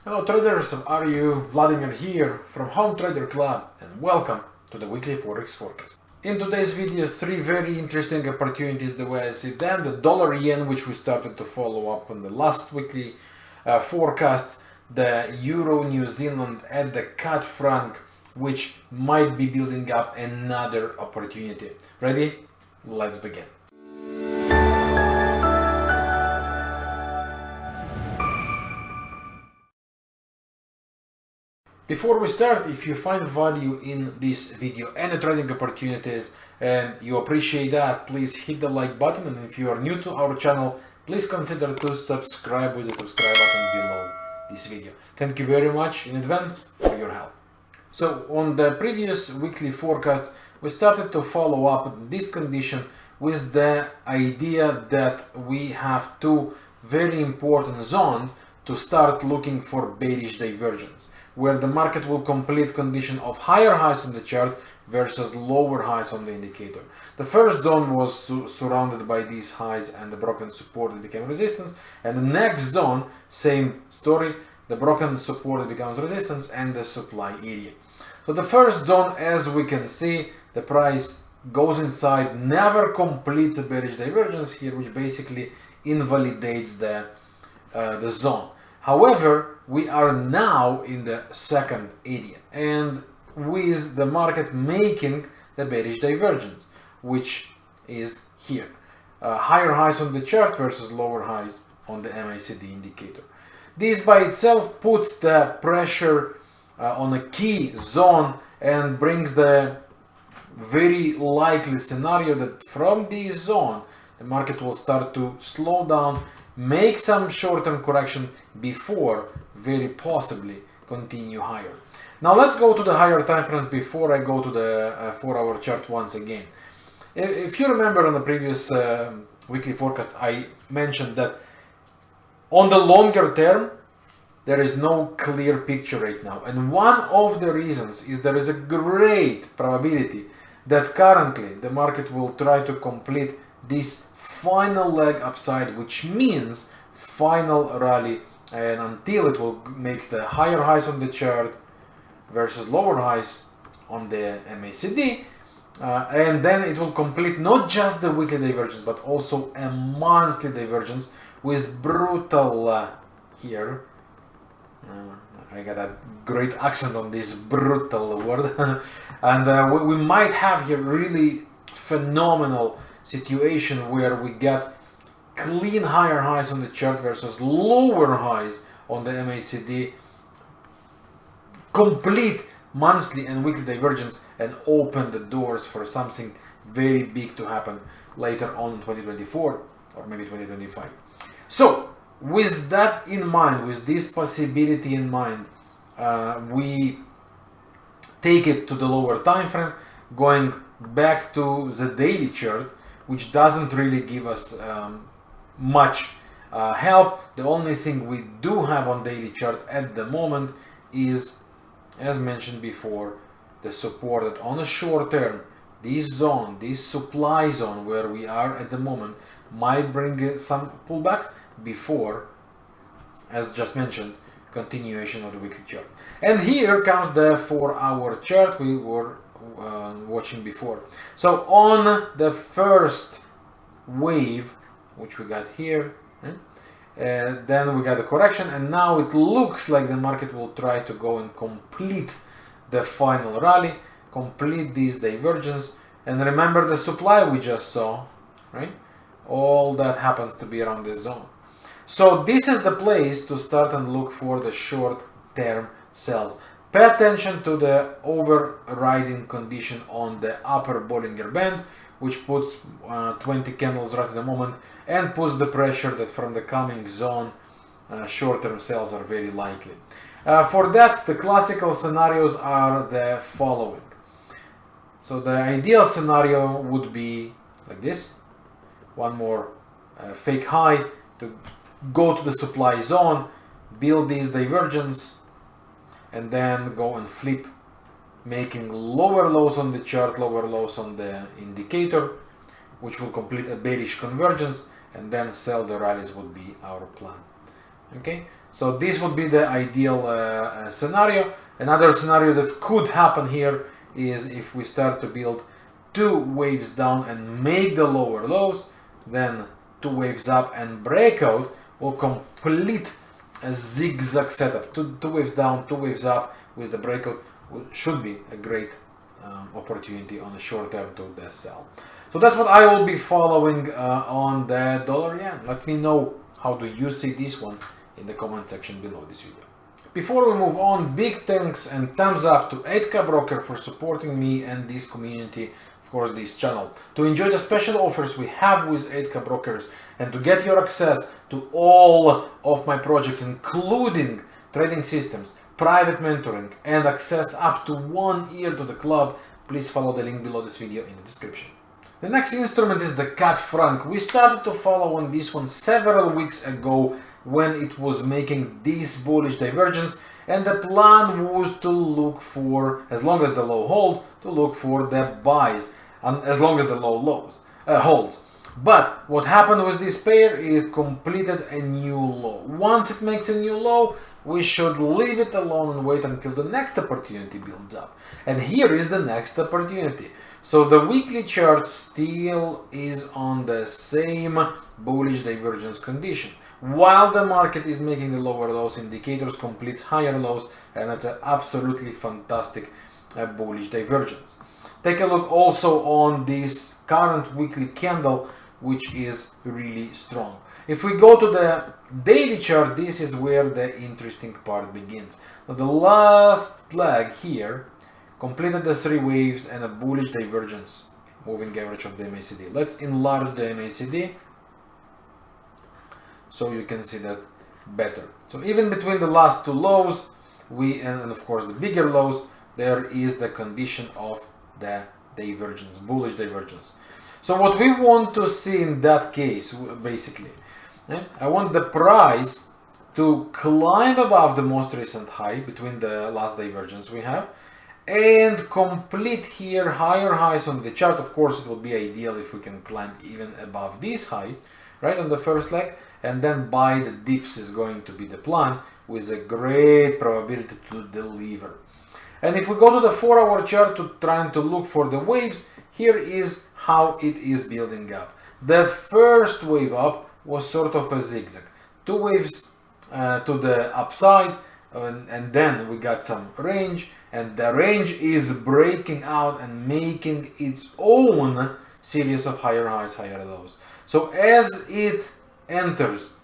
Hello traders, how are you? Vladimir here from Home Trader Club and welcome to the weekly Forex forecast. In today's video, three very interesting opportunities the way I see them. The dollar yen, which we started to follow up on the last weekly forecast. The euro New Zealand and the CAD franc, which might be building up another opportunity. Ready? Let's begin. Before we start, if you find value in this video and the trading opportunities and you appreciate that, please hit the like button, and if you are new to our channel, please consider to subscribe with the subscribe button below this video. Thank you very much in advance for your help. So on the previous weekly forecast, we started to follow up this condition with the idea that we have two very important zones to start looking for bearish divergence, where the market will complete condition of higher highs on the chart versus lower highs on the indicator. The first zone was surrounded by these highs and the broken support that became resistance, and the next zone, same story, the broken support that becomes resistance and the supply area. So the first zone, as we can see, the price goes inside, never completes a bearish divergence here, which basically invalidates the zone. However, we are now in the second area, and with the market making the bearish divergence, which is here. Higher highs on the chart versus lower highs on the MACD indicator. This by itself puts the pressure on a key zone and brings the very likely scenario that from this zone, the market will start to slow down, make some short-term correction before very possibly continue higher. Now let's go to the higher time frames before I go to the 4-hour chart once again. If you remember on the previous weekly forecast, I mentioned that on the longer term there is no clear picture right now, and one of the reasons is there is a great probability that currently the market will try to complete this final leg upside, which means final rally, and until it will makes the higher highs on the chart versus lower highs on the MACD, and then it will complete not just the weekly divergence but also a monthly divergence with brutal here. I got a great accent on this brutal word and we might have here really phenomenal situation where we get clean higher highs on the chart versus lower highs on the MACD, complete monthly and weekly divergence, and open the doors for something very big to happen later on in 2024 or maybe 2025. So with that in mind, with this possibility in mind, we take it to the lower time frame, going back to the daily chart, which doesn't really give us much help. The only thing we do have on daily chart at the moment is, as mentioned before, the support that on a short term, this zone, this supply zone where we are at the moment, might bring some pullbacks before, as just mentioned, continuation of the weekly chart. And here comes the 4-hour chart we were watching before. So on the first wave, which we got here, then we got a correction, and now it looks like the market will try to go and complete the final rally, complete this divergence. And remember the supply we just saw, right? All that happens to be around this zone. So this is the place to start and look for the short-term sells. Pay attention to the overriding condition on the upper Bollinger Band, which puts 20 candles right at the moment and puts the pressure that from the coming zone short-term sales are very likely. For that, the classical scenarios are the following. So the ideal scenario would be like this: one more fake high to go to the supply zone, build this divergence, and then go and flip, making lower lows on the chart, lower lows on the indicator, which will complete a bearish convergence, and then sell the rallies would be our plan. Okay, So this would be the ideal scenario. Another scenario that could happen here is if we start to build 2 waves down and make the lower lows, then 2 waves up and breakout will complete a zigzag setup. 2 waves down, 2 waves up with the breakout should be a great opportunity on the short term to the sell. So that's what I will be following on the dollar yen. Let me know how do you see this one in the comment section below this video. Before we move on, big thanks and thumbs up to 8K Broker for supporting me and this community, of course this channel. To enjoy the special offers we have with 8K Brokers and to get your access to all of my projects, including trading systems, private mentoring, and access up to 1 year to the club, please follow the link below this video in the description. The next instrument is the CAD franc. We started to follow on this one several weeks ago when it was making this bullish divergence, and the plan was to look for, as long as the low holds, to look for the buys, and as long as the low holds. But what happened with this pair is it completed a new low. Once it makes a new low, we should leave it alone and wait until the next opportunity builds up. And here is the next opportunity. So the weekly chart still is on the same bullish divergence condition. While the market is making the lower lows, indicators completes higher lows, and it's an absolutely fantastic bullish divergence. Take a look also on this current weekly candle, which is really strong. If we go to the daily chart, this is where the interesting part begins. Now the last leg here completed the 3 waves and a bullish divergence, moving average of the MACD. Let's enlarge the MACD so you can see that better. So even between the last 2 lows, and of course the bigger lows, there is the condition of the divergence, bullish divergence. So what we want to see in that case, basically, I want the price to climb above the most recent high between the last divergence we have, and complete here higher highs on the chart. Of course, it would be ideal if we can climb even above this high, right, on the first leg, and then buy the dips is going to be the plan with a great probability to deliver. And if we go to the 4-hour chart to trying to look for the waves, here is how it is building up. The first wave up was sort of a zigzag. 2 waves to the upside, and then we got some range, and the range is breaking out and making its own series of higher highs, higher lows. So as it enters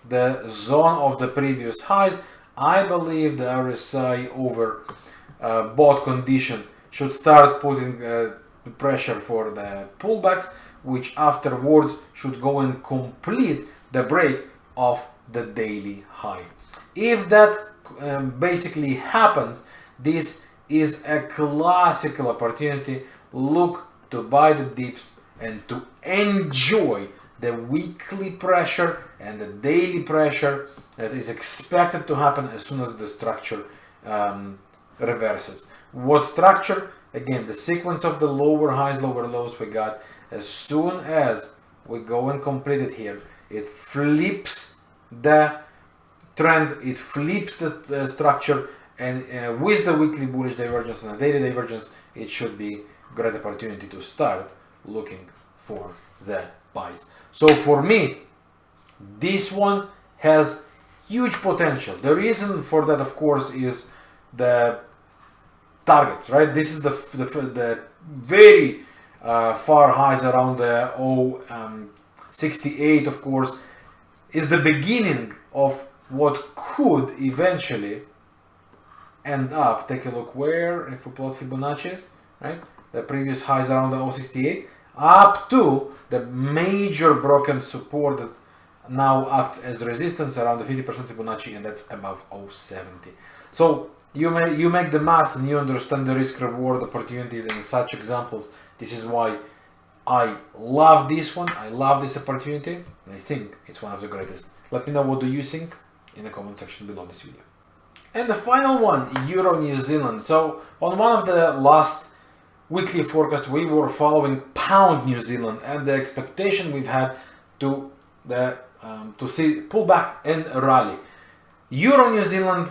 the zone of the previous highs, I believe the RSI over bought condition should start putting pressure for the pullbacks, which afterwards should go and complete the break of the daily high. If that basically happens, this is a classical opportunity. Look to buy the dips and to enjoy the weekly pressure and the daily pressure that is expected to happen as soon as the structure reverses. What structure? Again, the sequence of the lower highs, lower lows we got. As soon as we go and complete it here, it flips the trend, it flips the structure, and with the weekly bullish divergence and the daily divergence, it should be a great opportunity to start looking for the buys. So for me, this one has huge potential. The reason for that, of course, is the targets, right? This is the very far highs around the 0.68, of course, is the beginning of what could eventually end up. Take a look where, if we plot Fibonacci's, right? The previous highs around the 0.68 up to the major broken support that now act as resistance around the 50% Fibonacci, and that's above 0.70. So you make the math and you understand the risk reward opportunities and such examples. This is why I love this one. I love this opportunity, and I think it's one of the greatest. Let me know what do you think in the comment section below this video. And the final one, Euro New Zealand. So on one of the last weekly forecasts, we were following Pound New Zealand, and the expectation we've had to see pullback and rally. Euro New Zealand,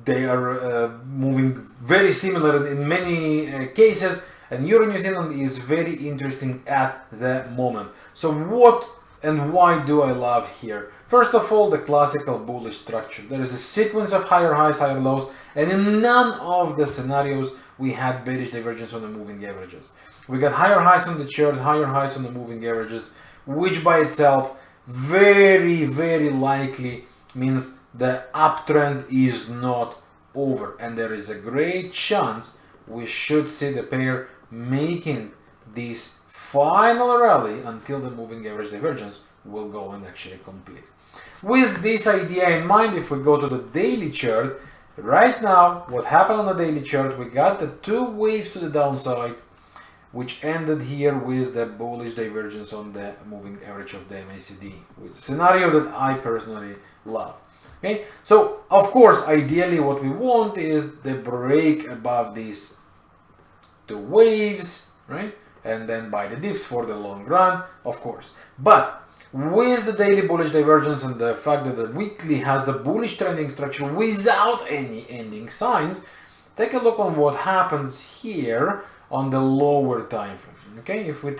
they are moving very similar in many cases, and Euro New Zealand is very interesting at the moment. So what and why do I love here? First of all, the classical bullish structure. There is a sequence of higher highs, higher lows, and in none of the scenarios we had bearish divergence on the moving averages. We got higher highs on the chart, higher highs on the moving averages, which by itself very, very likely means the uptrend is not over, and there is a great chance we should see the pair making this final rally until the moving average divergence will go and actually complete. With this idea in mind, if we go to the daily chart, right now what happened on the daily chart, we got the two waves to the downside, which ended here with the bullish divergence on the moving average of the MACD, which is a scenario that I personally love. Okay, so of course, ideally what we want is the break above these two waves, right? And then buy the dips for the long run, of course. But with the daily bullish divergence and the fact that the weekly has the bullish trending structure without any ending signs, take a look on what happens here on the lower time frame. Okay, if we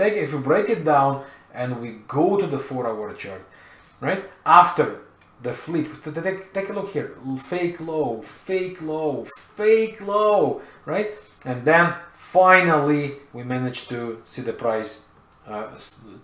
break it down and we go to the 4-hour chart, right? After the flip, take a look here, fake low, fake low, fake low, right? And then finally we managed to see the price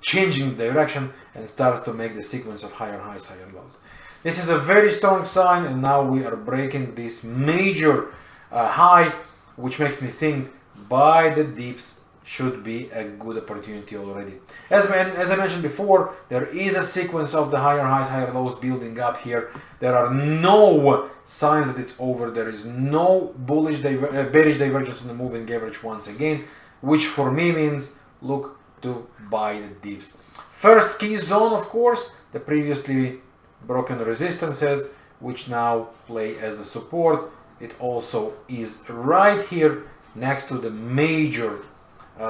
changing direction and start to make the sequence of higher highs, higher lows. This is a very strong sign, and now we are breaking this major high, which makes me think buy the dips should be a good opportunity already. As I mentioned before, there is a sequence of the higher highs, higher lows building up here. There are no signs that it's over. There is no bearish divergence on the moving average once again, which for me means look to buy the dips. First key zone, of course, the previously broken resistances, which now play as the support. It also is right here next to the major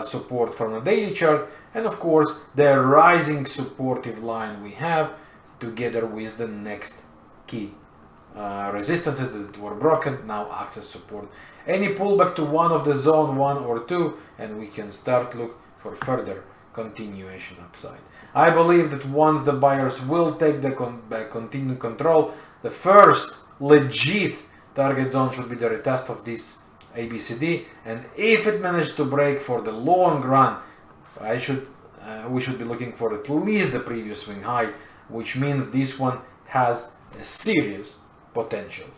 support from the daily chart, and of course the rising supportive line we have together with the next key resistances that were broken now acts as support. Any pullback to one of the zone 1 or 2 and we can start look for further continuation upside. I believe that once the buyers will take the continued control, the first legit target zone should be the retest of this ABCD, and if it managed to break for the long run, we should be looking for at least the previous swing high, which means this one has a serious potential.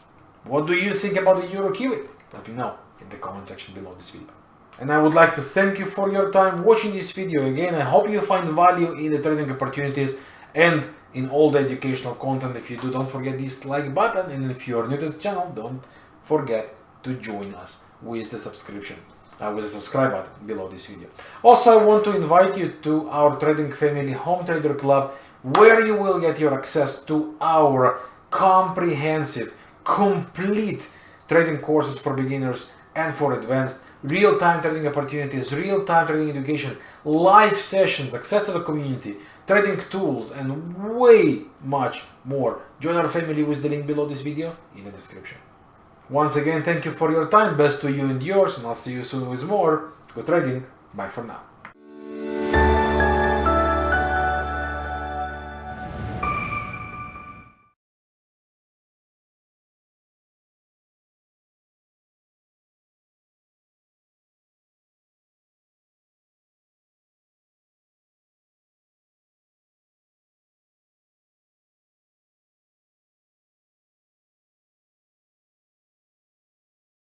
What do you think about the Euro Kiwi? Let me know in the comment section below this video. And I would like to thank you for your time watching this video. Again, I hope you find value in the trading opportunities and in all the educational content. If you do, don't forget this like button, and if you are new to this channel, don't forget to join us with the subscribe button below this video. Also, I want to invite you to our trading family Home Trader Club, where you will get your access to our comprehensive, complete trading courses for beginners and for advanced, real-time trading opportunities, real-time trading education, live sessions, access to the community, trading tools, and way much more. Join our family with the link below this video in the description. Once again, thank you for your time, best to you and yours, and I'll see you soon with more. Good trading, bye for now.